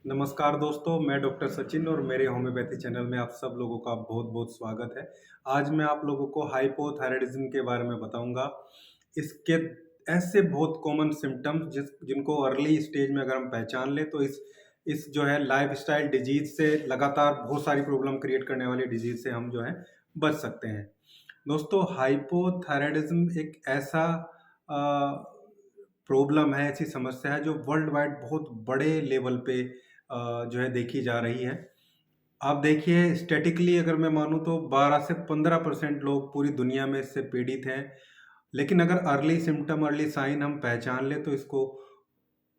नमस्कार दोस्तों, मैं डॉक्टर सचिन और मेरे होम्योपैथी चैनल में आप सब लोगों का बहुत-बहुत स्वागत है। आज मैं आप लोगों को हाइपोथायरायडिज़्म के बारे में बताऊँगा। इसके ऐसे बहुत कॉमन सिम्पटम्स जिनको अर्ली स्टेज में अगर हम पहचान लें तो इस जो है लाइफ़स्टाइल डिज़ीज़ से लगातार बहुत सारी प्रॉब्लम क्रिएट करने वाली डिज़ीज़ से हम जो है बच सकते हैं। दोस्तों, हाइपोथायरायडिज़्म एक ऐसा अ, प्रॉब्लम है, ऐसी समस्या है जो वर्ल्ड वाइड बहुत बड़े लेवल पे जो है देखी जा रही है। आप देखिए स्टैटिकली अगर मैं मानूँ तो 12 से 15% लोग पूरी दुनिया में इससे पीड़ित हैं। लेकिन अगर अर्ली सिम्पटम, अर्ली साइन हम पहचान लें तो इसको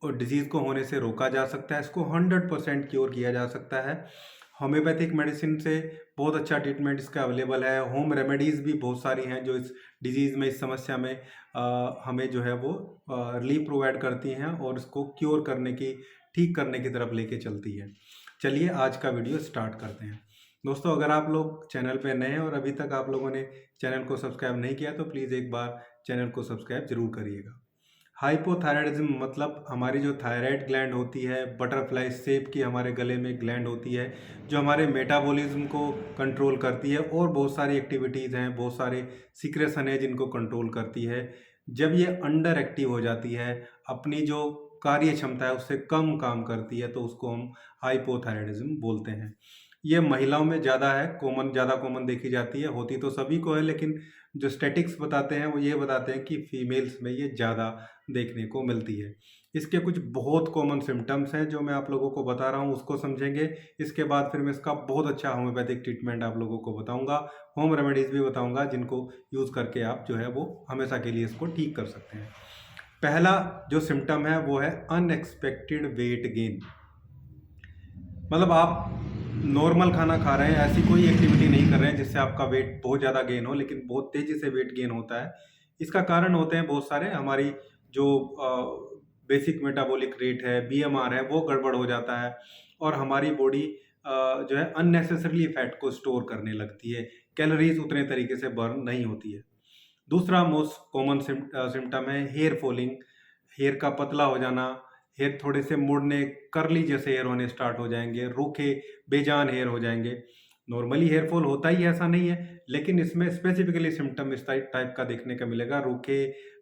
डिज़ीज़ को होने से रोका जा सकता है। इसको 100% क्योर किया जा सकता है। होम्योपैथिक मेडिसिन से बहुत अच्छा ट्रीटमेंट इसका अवेलेबल है। होम रेमेडीज़ भी बहुत सारी हैं जो इस डिज़ीज़ में, इस समस्या में हमें जो है वो रिलीफ प्रोवाइड करती हैं और इसको क्योर करने की, ठीक करने की तरफ लेके चलती है। चलिए आज का वीडियो स्टार्ट करते हैं। दोस्तों, अगर आप लोग चैनल पे नए हैं और अभी तक आप लोगों ने चैनल को सब्सक्राइब नहीं किया तो प्लीज़ एक बार चैनल को सब्सक्राइब ज़रूर करिएगा। हाइपोथायरायडिज्म मतलब हमारी जो थायराइड ग्लैंड होती है, बटरफ्लाई शेप की हमारे गले में ग्लैंड होती है, जो हमारे मेटाबॉलिज्म को कंट्रोल करती है और बहुत सारी एक्टिविटीज़ हैं, बहुत सारे सीक्रेशन है जिनको कंट्रोल करती है। जब ये अंडर एक्टिव हो जाती है, अपनी जो कार्य क्षमता है उससे कम काम करती है, तो उसको हम हाइपोथायरायडिज्म बोलते हैं। ये महिलाओं में ज़्यादा है, ज़्यादा कॉमन देखी जाती है। होती तो सभी को है, लेकिन जो स्टैटिक्स बताते हैं वो ये बताते हैं कि फीमेल्स में ये ज़्यादा देखने को मिलती है। इसके कुछ बहुत कॉमन सिम्पटम्स हैं जो मैं आप लोगों को बता रहा हूँ, उसको समझेंगे। इसके बाद फिर मैं इसका बहुत अच्छा होम्योपैथिक ट्रीटमेंट आप लोगों को बताऊँगा। होम रेमेडीज़ भी बताऊँगा जिनको यूज़ करके आप जो है वो हमेशा के लिए इसको ठीक कर सकते हैं। पहला जो सिम्पटम है वो है अनएक्सपेक्टेड वेट गेन। मतलब आप नॉर्मल खाना खा रहे हैं, ऐसी कोई एक्टिविटी नहीं कर रहे हैं जिससे आपका वेट बहुत ज़्यादा गेन हो, लेकिन बहुत तेज़ी से वेट गेन होता है। इसका कारण होते हैं बहुत सारे। हमारी जो बेसिक मेटाबॉलिक रेट है, बीएमआर है, वो गड़बड़ हो जाता है और हमारी बॉडी जो है अननेसेसरीली फैट को स्टोर करने लगती है। कैलोरीज़ उतने तरीके से बर्न नहीं होती है। दूसरा मोस्ट कॉमन सिम्पटम है हेयर फॉलिंग। हेयर का पतला हो जाना, हेयर थोड़े से मुड़ने, कर्ली जैसे हेयर होने स्टार्ट हो जाएँगे, रूखे, बेजान हेयर हो जाएँगे। नॉर्मली हेयर फॉल होता ही है, ऐसा नहीं है, लेकिन इसमें स्पेसिफिकली सिम्पटम इस टाइप का देखने का मिलेगा। रूखे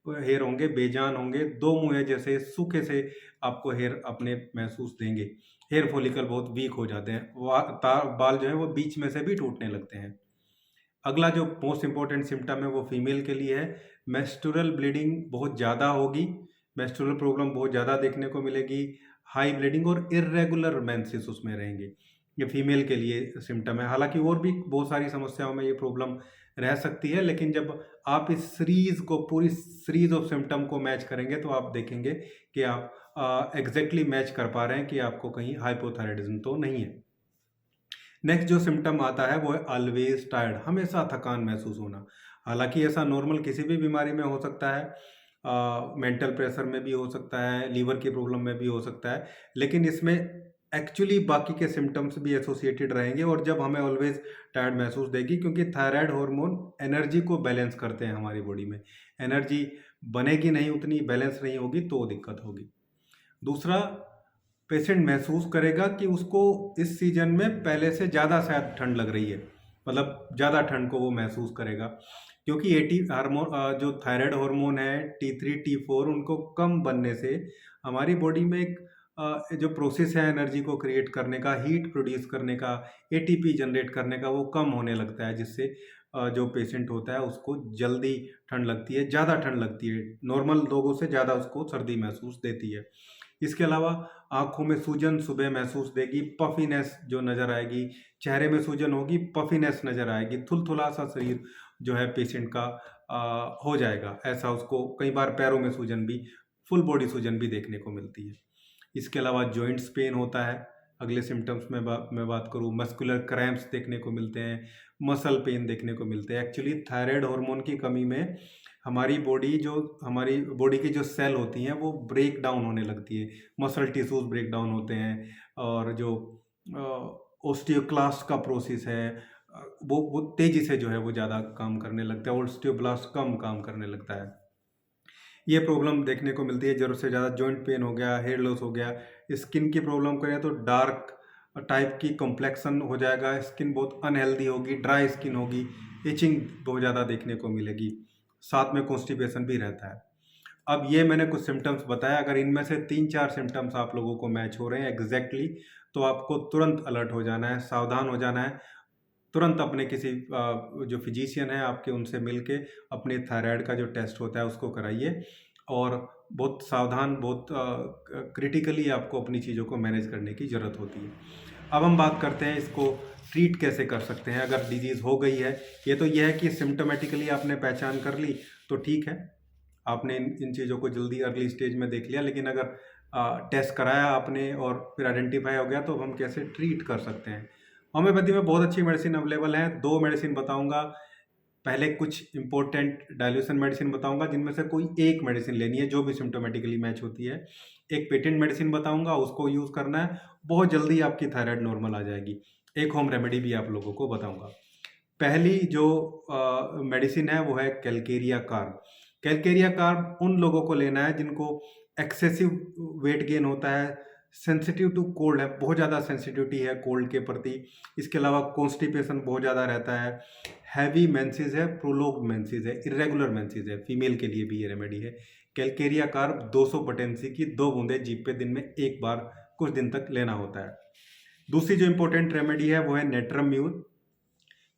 हेयर होंगे, बेजान होंगे, दो मुँहे जैसे सूखे से आपको हेयर अपने महसूस देंगे। हेयर फॉलिकल बहुत वीक हो जाते हैं। बाल जो हैं वो बीच में से भी टूटने लगते हैं। अगला जो मोस्ट इम्पोर्टेंट सिम्पटम है वो फीमेल के लिए है। मेंस्ट्रुअल ब्लीडिंग बहुत ज़्यादा होगी, मेंस्ट्रुअल प्रॉब्लम बहुत ज़्यादा देखने को मिलेगी, हाई ब्लीडिंग और इर्रेगुलर मेंसेस उसमें रहेंगे। ये फीमेल के लिए सिम्पटम है। हालाँकि और भी बहुत सारी समस्याओं में ये प्रॉब्लम रह सकती है, लेकिन जब आप इस पूरी सीरीज़ ऑफ सिम्पटम को मैच करेंगे तो आप देखेंगे कि आप एग्ज़ैक्टली मैच कर पा रहे हैं कि आपको कहीं हाइपोथायरायडिज़्म तो नहीं है। नेक्स्ट जो सिम्पटम आता है वो है ऑलवेज टायर्ड, हमेशा थकान महसूस होना। हालांकि ऐसा नॉर्मल किसी भी बीमारी में हो सकता है, मेंटल प्रेशर में भी हो सकता है, लीवर की प्रॉब्लम में भी हो सकता है, लेकिन इसमें एक्चुअली बाकी के सिम्टम्स भी एसोसिएटेड रहेंगे और जब हमें ऑलवेज टायर्ड महसूस देगी, क्योंकि थायराइड हार्मोन एनर्जी को बैलेंस करते हैं हमारी बॉडी में। एनर्जी बनेगी नहीं, उतनी बैलेंस नहीं होगी तो दिक्कत होगी। दूसरा, पेशेंट महसूस करेगा कि उसको इस सीजन में पहले से ज़्यादा शायद ठंड लग रही है, मतलब ज़्यादा ठंड को वो महसूस करेगा, क्योंकि एटी हार्मोन जो थायराइड हार्मोन है T3 T4 उनको कम बनने से हमारी बॉडी में एक जो प्रोसेस है एनर्जी को क्रिएट करने का, हीट प्रोड्यूस करने का, एटीपी जनरेट करने का, वो कम होने लगता है, जिससे जो पेशेंट होता है उसको जल्दी ठंड लगती है, ज़्यादा ठंड लगती है, नॉर्मल लोगों से ज़्यादा उसको सर्दी महसूस देती है। इसके अलावा आँखों में सूजन सुबह महसूस देगी, पफीनेस जो नज़र आएगी, चेहरे में सूजन होगी, पफीनेस नज़र आएगी, थुलथुला-सा शरीर जो है पेशेंट का हो जाएगा। ऐसा उसको कई बार पैरों में सूजन भी, फुल बॉडी सूजन भी देखने को मिलती है। इसके अलावा जॉइंट्स पेन होता है। अगले सिम्पटम्स में मैं बात करूँ, मस्कुलर क्रैम्प्स देखने को मिलते हैं, मसल पेन देखने को मिलते हैं। एक्चुअली थायराइड हार्मोन की कमी में हमारी बॉडी की जो सेल होती हैं वो ब्रेक डाउन होने लगती है। मसल टिश्यूज़ ब्रेक डाउन होते हैं और जो ओस्टियोक्लास्ट का प्रोसेस है वो तेज़ी से जो है वो ज़्यादा काम करने लगता है, ओस्टियोब्लास्ट कम काम करने लगता है। ये प्रॉब्लम देखने को मिलती है। ज़रूरत से ज़्यादा जॉइंट पेन हो गया, हेयर लॉस हो गया। स्किन की प्रॉब्लम करें तो डार्क टाइप की कॉम्प्लेक्शन हो जाएगा, स्किन बहुत अनहेल्दी होगी, ड्राई स्किन होगी, इचिंग बहुत ज़्यादा देखने को मिलेगी, साथ में कॉन्स्टिपेशन भी रहता है। अब ये मैंने कुछ सिम्टम्स बताया, अगर इनमें से 3-4 सिम्टम्स आप लोगों को मैच हो रहे हैं एग्जैक्टली, तो आपको तुरंत अलर्ट हो जाना है, सावधान हो जाना है। तुरंत अपने किसी जो फिजिशियन है आपके, उनसे मिलके अपने थायराइड का जो टेस्ट होता है उसको कराइए, और बहुत सावधान, बहुत क्रिटिकली आपको अपनी चीज़ों को मैनेज करने की ज़रूरत होती है। अब हम बात करते हैं इसको ट्रीट कैसे कर सकते हैं अगर डिजीज़ हो गई है। ये तो यह है कि सिम्टोमेटिकली आपने पहचान कर ली तो ठीक है, आपने इन चीज़ों को जल्दी अर्ली स्टेज में देख लिया। लेकिन अगर टेस्ट कराया आपने और फिर आइडेंटिफाई हो गया, तो हम कैसे ट्रीट कर सकते हैं। होम्योपैथी में बहुत अच्छी मेडिसिन अवेलेबल हैं। 2 मेडिसिन बताऊंगा। पहले कुछ इंपॉर्टेंट डायल्यूशन मेडिसिन बताऊंगा, जिनमें से कोई एक मेडिसिन लेनी है जो भी सिम्टोमेटिकली मैच होती है। एक पेटेंट मेडिसिन बताऊंगा, उसको यूज़ करना है, बहुत जल्दी आपकी थायराइड नॉर्मल आ जाएगी। एक होम रेमेडी भी आप लोगों को बताऊंगा। पहली जो मेडिसिन है वो है कैलकेरिया कार्ब। कैलकेरिया कार्ब उन लोगों को लेना है जिनको एक्सेसिव वेट गेन होता है, सेंसिटिव टू कोल्ड है, बहुत ज़्यादा सेंसिटिविटी है कोल्ड के प्रति। इसके अलावा कॉन्स्टिपेशन बहुत ज़्यादा रहता है, हैवी मेंसेस है, प्रोलोग्ड मेंसेस है, इरेगुलर मेंसेस है, फीमेल के लिए भी ये रेमेडी है। कैलकेरिया कार्ब 200 पोटेंसी की 2 बूंदें जीभ पे दिन में एक बार कुछ दिन तक लेना होता है। दूसरी जो इंपॉर्टेंट रेमेडी है वो है नेट्रम म्यूर,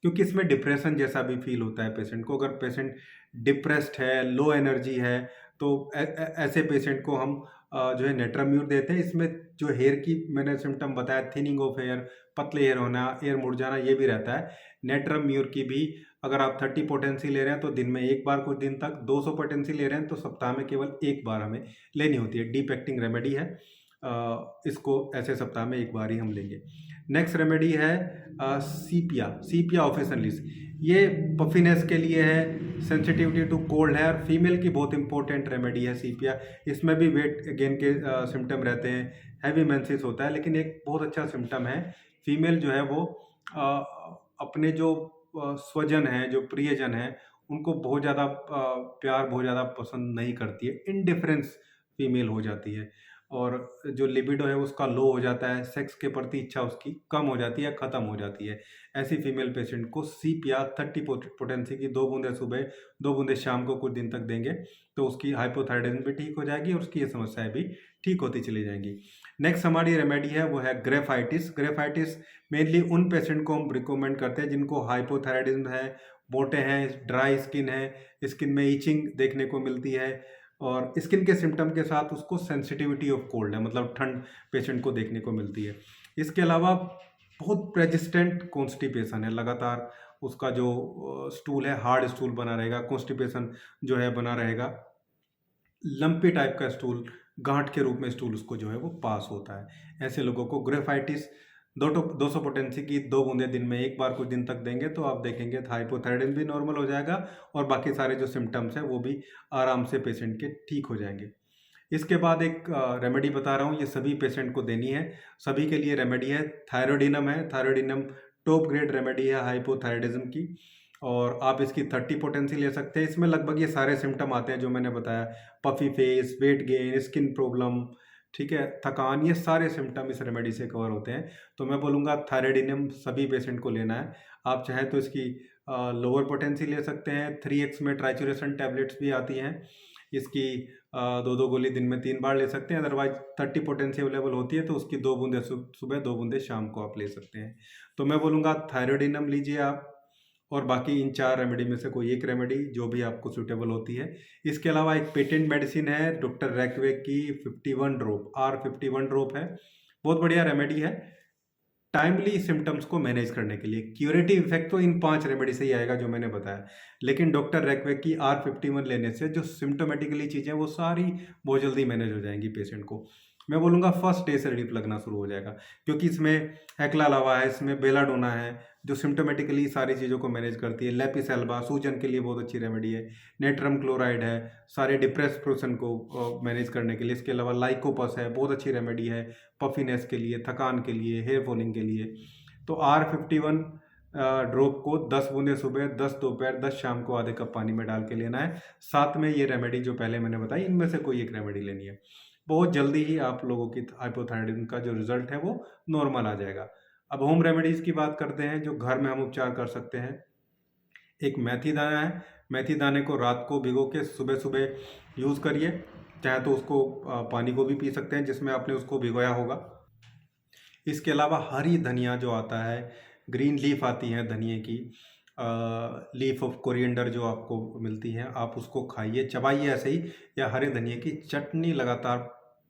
क्योंकि इसमें डिप्रेशन जैसा भी फील होता है पेशेंट को। अगर पेशेंट डिप्रेस्ड है, लो एनर्जी है, तो ऐसे पेशेंट को हम जो है नेट्राम्यूर देते हैं। इसमें जो हेयर की मैंने सिम्टम बताया, थिनिंग ऑफ हेयर, पतले हेयर होना, हेयर मुड़ जाना, ये भी रहता है। नेट्राम्यूर की भी अगर आप 30 पोटेंसी ले रहे हैं तो दिन में एक बार कुछ दिन तक, 200 पोटेंसी ले रहे हैं तो सप्ताह में केवल एक बार हमें लेनी होती है। डीप एक्टिंग रेमेडी है, इसको ऐसे सप्ताह में एक बार ही हम लेंगे। नेक्स्ट रेमेडी है सीपिया ऑफिसनलिस। ये पफिनेस के लिए है, सेंसिटिविटी टू कोल्ड है, और फीमेल की बहुत इंपॉर्टेंट रेमेडी है सीपिया। इसमें भी वेट गेन के सिम्टम रहते हैं, हैवी मेंसेस होता है। लेकिन एक बहुत अच्छा सिम्टम है, फीमेल जो है वो अपने जो स्वजन हैं, जो प्रियजन हैं, उनको बहुत ज़्यादा प्यार बहुत ज़्यादा पसंद नहीं करती है, इनडिफरेंस फीमेल हो जाती है, और जो लिबिडो है उसका लो हो जाता है, सेक्स के प्रति इच्छा उसकी कम हो जाती है, ख़त्म हो जाती है। ऐसी फीमेल पेशेंट को सीप या 30 पोटेंसी की 2 बूंदें सुबह, 2 बूंदें शाम को कुछ दिन तक देंगे तो उसकी हाइपोथायराइडिज्म भी ठीक हो जाएगी और उसकी ये समस्याएं भी ठीक होती चली जाएंगी। नेक्स्ट हमारी रेमेडी है वो है ग्रेफाइटिस। ग्रेफाइटिस मेनली उन पेशेंट को हम रिकमेंड करते हैं जिनको हाइपोथायराइडिज्म है, मोटे हैं, ड्राई स्किन है, स्किन में ईचिंग देखने को मिलती है, और स्किन के सिम्टम के साथ उसको सेंसिटिविटी ऑफ कोल्ड है, मतलब ठंड पेशेंट को देखने को मिलती है। इसके अलावा बहुत प्रेजिस्टेंट कॉन्स्टिपेशन है, लगातार उसका जो स्टूल है हार्ड स्टूल बना रहेगा, कॉन्स्टिपेशन जो है बना रहेगा, लंपी टाइप का स्टूल, गांठ के रूप में स्टूल उसको जो है वो पास होता है। ऐसे लोगों को ग्रेफाइटिस 200 पोटेंसी की 2 बूंदें दिन में एक बार कुछ दिन तक देंगे तो आप देखेंगे हाइपोथायराइडिज्म भी नॉर्मल हो जाएगा, और बाकी सारे जो सिम्टम्स हैं वो भी आराम से पेशेंट के ठीक हो जाएंगे। इसके बाद एक रेमेडी बता रहा हूँ, ये सभी पेशेंट को देनी है, सभी के लिए रेमेडी है, थायरोडिनम है। थायरोडिनम टॉप ग्रेड रेमेडी है हाइपोथायराइडिज्म की, और आप इसकी 30 पोटेंसी ले सकते हैं। इसमें लगभग ये सारे सिम्टम आते हैं जो मैंने बताया, puffy face, weight gain, skin problem, ठीक है, थकान, ये सारे सिम्टम इस रेमेडी से कवर होते हैं। तो मैं बोलूँगा थायरोडिनम सभी पेशेंट को लेना है। आप चाहें तो इसकी लोअर पोटेंसी ले सकते हैं, 3x में ट्राइचुरेशन टैबलेट्स भी आती हैं, इसकी 2-2 गोली दिन में 3 बार ले सकते हैं। अदरवाइज 30 पोटेंसी अवेलेबल होती है तो उसकी 2 बूंदें सुबह, 2 बूंदें शाम को आप ले सकते हैं। तो मैं बोलूँगा थायरोडिनम लीजिए आप, और बाकी इन 4 रेमेडी में से कोई एक रेमेडी जो भी आपको सूटेबल होती है। इसके अलावा एक पेटेंट मेडिसिन है डॉक्टर रैकवेक की 51 ड्रॉप, R51 ड्रॉप है, बहुत बढ़िया रेमेडी है टाइमली सिम्टम्स को मैनेज करने के लिए। क्यूरेटिव इफेक्ट तो इन 5 रेमेडी से ही आएगा जो मैंने बताया, लेकिन डॉक्टर रैकवेक की R51 लेने से जो सिम्टोमेटिकली चीज़ें वो सारी बहुत जल्दी मैनेज हो जाएंगी पेशेंट को। मैं बोलूँगा फर्स्ट डे से रिलीफ लगना शुरू हो जाएगा, क्योंकि इसमें एक्लालावा है, इसमें बेलाडोना है जो सिम्टोमेटिकली सारी चीज़ों को मैनेज करती है। लेपिसेल्बा सूजन के लिए बहुत अच्छी रेमेडी है। नेट्रम क्लोराइड है सारे डिप्रेस पर्सन को मैनेज करने के लिए। इसके अलावा लाइकोपस है, बहुत अच्छी रेमेडी है पफिनेस के लिए, थकान के लिए, हेयर फॉलिंग के लिए। तो R51 ड्रॉप को 10 बूंदे सुबह, 10 दोपहर, 10 शाम को आधे कप पानी में डाल के लेना है। साथ में ये रेमेडी जो पहले मैंने बताई, इनमें से कोई एक रेमेडी लेनी है। बहुत जल्दी ही आप लोगों की हाइपोथायराइडिज्म का जो रिजल्ट है वो नॉर्मल आ जाएगा। अब होम रेमेडीज़ की बात करते हैं जो घर में हम उपचार कर सकते हैं। एक मेथी दाना है, मेथी दाने को रात को भिगो के सुबह सुबह यूज़ करिए। चाहे तो उसको पानी को भी पी सकते हैं जिसमें आपने उसको भिगोया होगा। इसके अलावा हरी धनिया जो आता है, ग्रीन लीफ आती है धनिए की, लीफ ऑफ कोरिएंडर जो आपको मिलती है, आप उसको खाइए, चबाइए ऐसे ही, या हरे धनिए की चटनी लगातार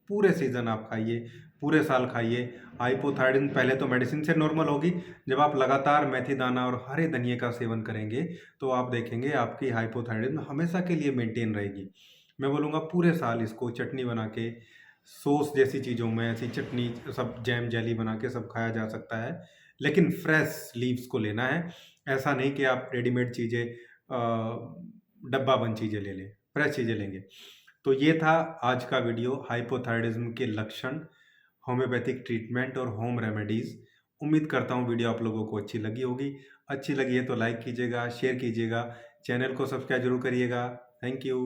पूरे सीज़न आप खाइए, पूरे साल खाइए। हाइपोथायराइडिज्म पहले तो मेडिसिन से नॉर्मल होगी, जब आप लगातार मेथी दाना और हरे धनिए का सेवन करेंगे तो आप देखेंगे आपकी हाइपोथायराइडिज्म हमेशा के लिए मेंटेन रहेगी। मैं बोलूँगा पूरे साल इसको चटनी बना के, सॉस जैसी चीज़ों में ऐसी चटनी, सब जैम जेली बना के सब खाया जा सकता है, लेकिन फ्रेश लीव्स को लेना है। ऐसा नहीं कि आप रेडीमेड चीज़ें, डब्बा बंद चीज़ें ले लें, फ्रेश चीज़ें लेंगे। तो ये था आज का वीडियो, हाइपोथायराइडिज्म के लक्षण, होम्योपैथिक ट्रीटमेंट और होम रेमेडीज़। उम्मीद करता हूँ वीडियो आप लोगों को अच्छी लगी होगी। अच्छी लगी है तो लाइक कीजिएगा, शेयर कीजिएगा, चैनल को सब्सक्राइब जरूर करिएगा। Thank you.